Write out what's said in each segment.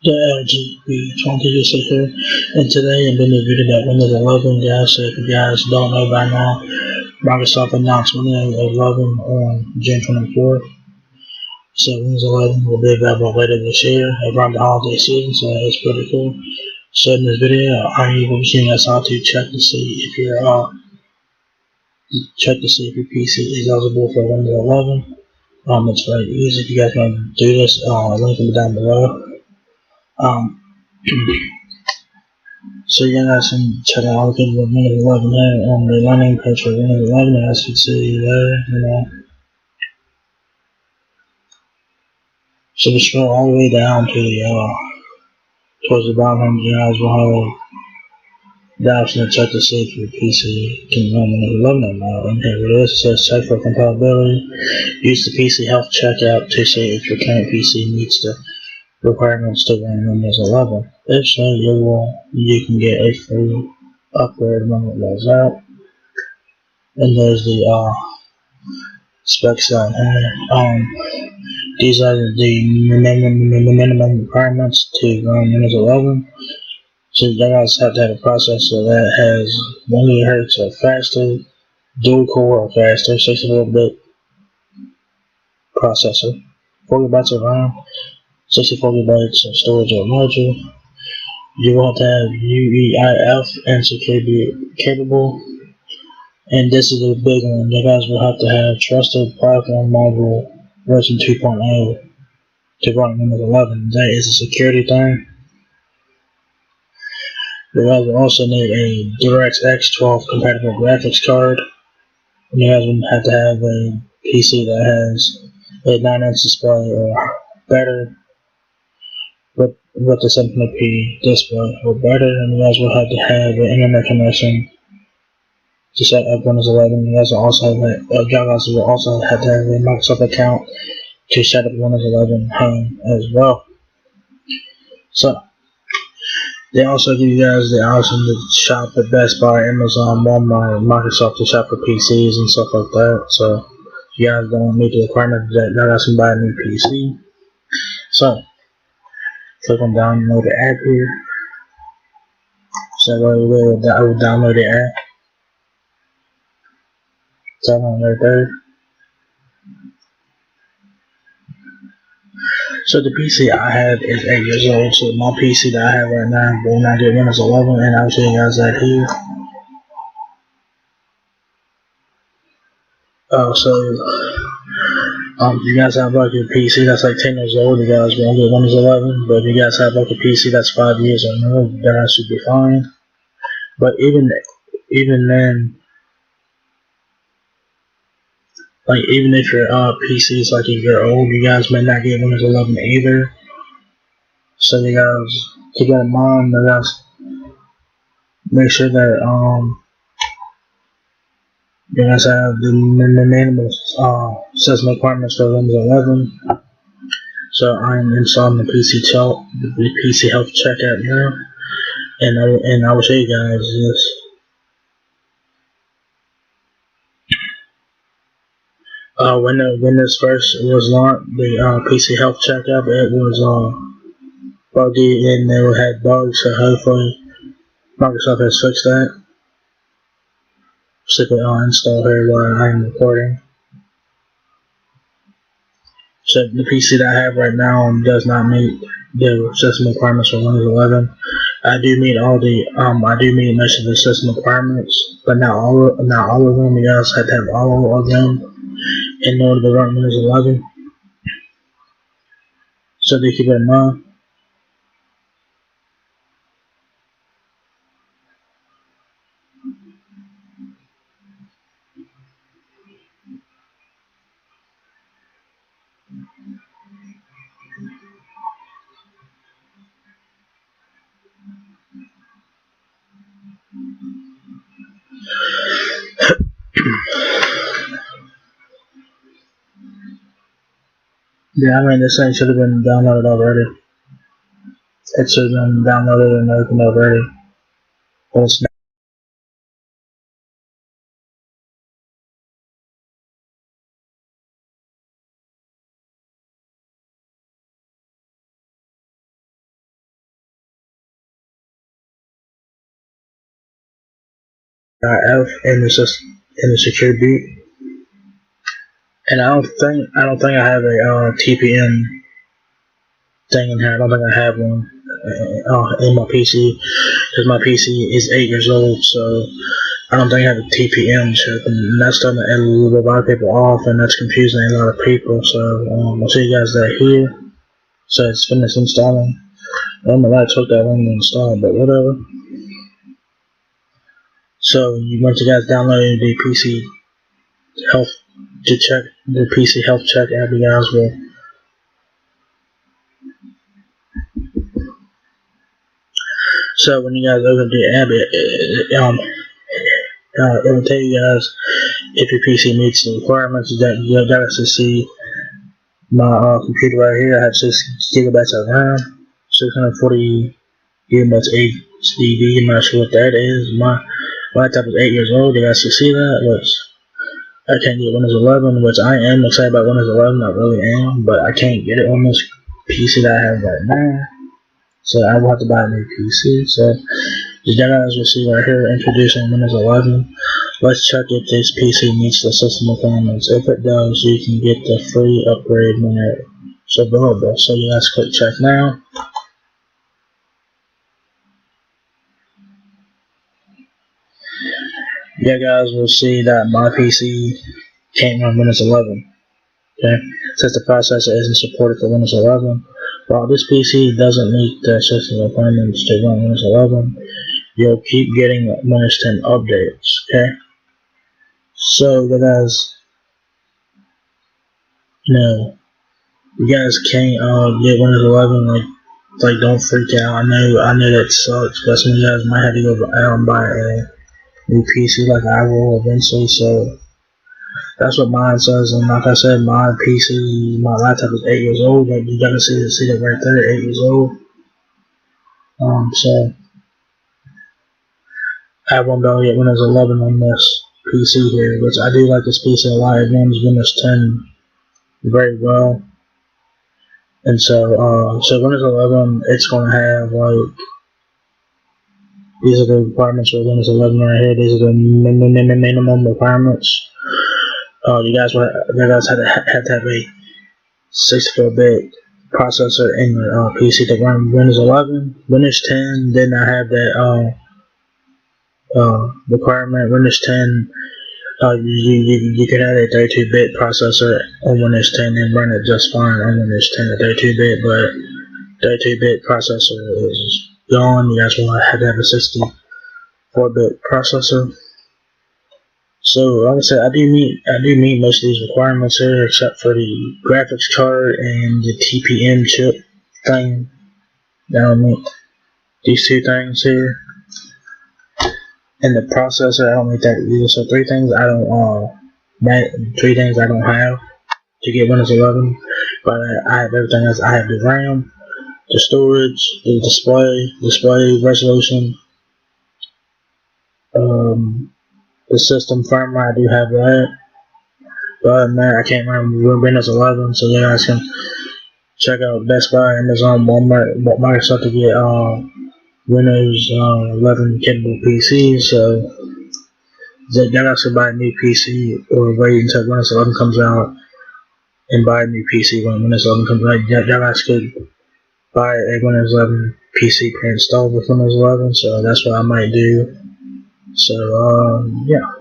The LGB20 here, and today I'm doing a video about Windows 11, guys. So if you guys don't know by now, Microsoft announced Windows 11 on June 24th. So Windows 11 will be available later this year around the holiday season, so it's pretty cool. So in this video, I will be showing us how to check to see if your PC is eligible for Windows 11. It's very easy. If you guys want to do this, link will be down below. So you guys can check out all the people with Windows 11 here on the landing page for Windows 11, as you can see there, So we scroll all the way down to the, towards the bottom, you guys will have the option to check to see if your PC can run Windows 11 or not. And here it is, it says check for compatibility. Use the PC Health Checkout to see if your current PC meets the requirements to run Windows 11. If so, you can get a free upgrade when it goes out. And there's the specs on here. These are the minimum requirements to run Windows 11. So you guys have to have a processor that has 1 GHz or faster, dual core or faster, 64-bit processor, 40 bytes of RAM, 64 gigabytes of storage or larger. You will have to have UEFI and security capable. And this is a big one. You guys will have to have trusted platform module version 2.0 to run Windows 11. That is a security thing. You guys will also need a DirectX 12 compatible graphics card. You guys will have to have a PC that has a 9-inch display or better with the 720p display or better. And you guys will have to have an internet connection to set up Windows 11. You guys will also have to have a Microsoft account to set up Windows 11 home as well. So they also give you guys the option to shop at Best Buy, Amazon, Walmart, and Microsoft to shop for PCs and stuff like that. So you guys don't meet the requirement that you guys can buy a new PC. So click on download the app here. So I will download the app. Download right there. So the PC I have is 8 years old. So my PC that I have right now will not get Windows 11, and I'll show you guys that here. You guys have like a PC that's like 10 years old, you guys won't get Windows 11. But if you guys have like a PC that's 5 years or more, you guys should be fine. But even then, like even if your PC is like a year old, you guys may not get Windows 11 either. So you guys keep that in mind. You guys make sure that you guys have the minimum system requirements for Windows 11. So I'm installing the PC Health Check app now, and I will show you guys this. When this first was launched, the PC Health Check app, it was buggy and it had bugs. So hopefully Microsoft has fixed that. Simply install here while I'm recording. So the PC that I have right now does not meet the system requirements for Windows 11. I do meet most of the system requirements, but not all of them. You guys have to have all of them in order to run Windows 11. So they keep it in mind. Yeah, I mean this thing should have been downloaded already. It should have been downloaded and opened already, but it's not. F in the secure boot. And I don't think I have a TPM thing in here. I don't think I have one in my PC, because my PC is 8 years old, so I don't think I have a TPM chip, and that's starting to a lot of people off, and that's confusing a lot of people. So I'll show you guys that here. So it's finished installing. I don't know why it took that long to install, but whatever. So once you guys download the PC health to check the PC health check app, you guys will. So when you guys open the app, it will tell you guys if your PC meets the requirements. That you guys to see my computer right here. I have 6 gigabytes of RAM, 640 gigabytes HDD. I'm not sure what that is. My laptop is 8 years old. You guys can see that. Which I can't get Windows 11, which I am excited about Windows 11. I really am, but I can't get it on this PC that I have right now. So I will have to buy a new PC. So you guys will see right here introducing Windows 11. Let's check if this PC meets the system requirements. If it does, you can get the free upgrade when it's available. So you guys click check now. You guys will see that my PC can't run Windows 11. Okay, since the processor isn't supported for Windows 11. While this PC doesn't meet the system requirements to run Windows 11, you'll keep getting Windows 10 updates. Okay, so you guys know you guys can't get Windows 11. Like don't freak out. I know that sucks, but some of you guys might have to go out and buy a new PC like I will eventually. So that's what mine says, and like I said, my PC, my laptop is 8 years old. Like you gotta see that right there, 8 years old. So I won't be able to get Windows 11 on this PC here, which I do like this PC a lot. It runs Windows 10 very well, and so Windows 11, it's gonna have like these are the requirements for Windows 11 right here. These are the minimum requirements. You guys have to have a 64-bit processor in your PC to run Windows 11. Windows 10 did not have that requirement. Windows 10, you could have a 32-bit processor on Windows 10 and run it just fine on Windows 10 at 32-bit, but 32-bit processor is gone. You guys will have to have a 64-bit processor. So, like I said, I do meet most of these requirements here, except for the graphics card and the TPM chip thing. I don't meet these two things here, and the processor. I don't meet that either. So three things I don't have to get Windows 11, but I have everything else. I have the RAM, the storage, the display resolution, the system firmware. I do have that. But man, I can't remember Windows 11, so you guys can check out Best Buy, Amazon, Walmart, Microsoft to get Windows 11 capable PCs. So you guys can buy a new PC or wait until Windows 11 comes out and buy a new PC when Windows 11 comes out. You guys could buy a Windows 11 PC pre-installed with Windows 11, so that's what I might do. So yeah.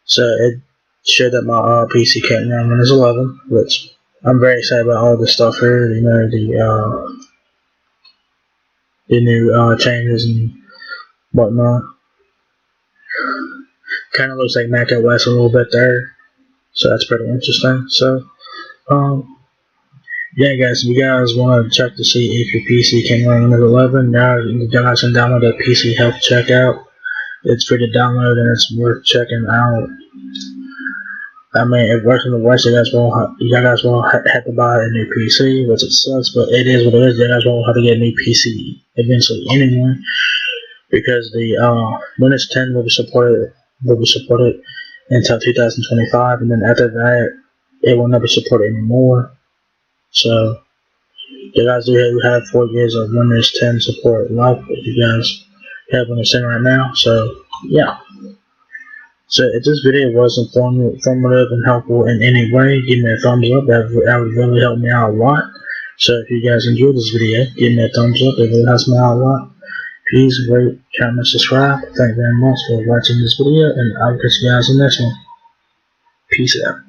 So it showed that my PC can't run Windows 11, which I'm very excited about all this stuff here. You know, the new changes and whatnot. Kind of looks like Mac OS a little bit there, so that's pretty interesting. So, yeah, guys, if you guys want to check to see if your PC can run Windows 11, now you guys can download the PC Health Checkout. It's free to download and it's worth checking out. I mean, if worse than the worst, you guys won't have to buy a new PC, which it sucks, but it is what it is. You guys won't have to get a new PC eventually anyway, because the Windows 10 will be supported until 2025, and then after that, it will not be supported anymore. So, you guys do have 4 years of Windows 10 support left if you guys have Windows 10 right now. So, yeah. So if this video was informative and helpful in any way, give me a thumbs up. That would really help me out a lot. So if you guys enjoyed this video, give me a thumbs up. It really helps me out a lot. Please rate, comment, subscribe. Thank you very much for watching this video, and I'll catch you guys in the next one. Peace out.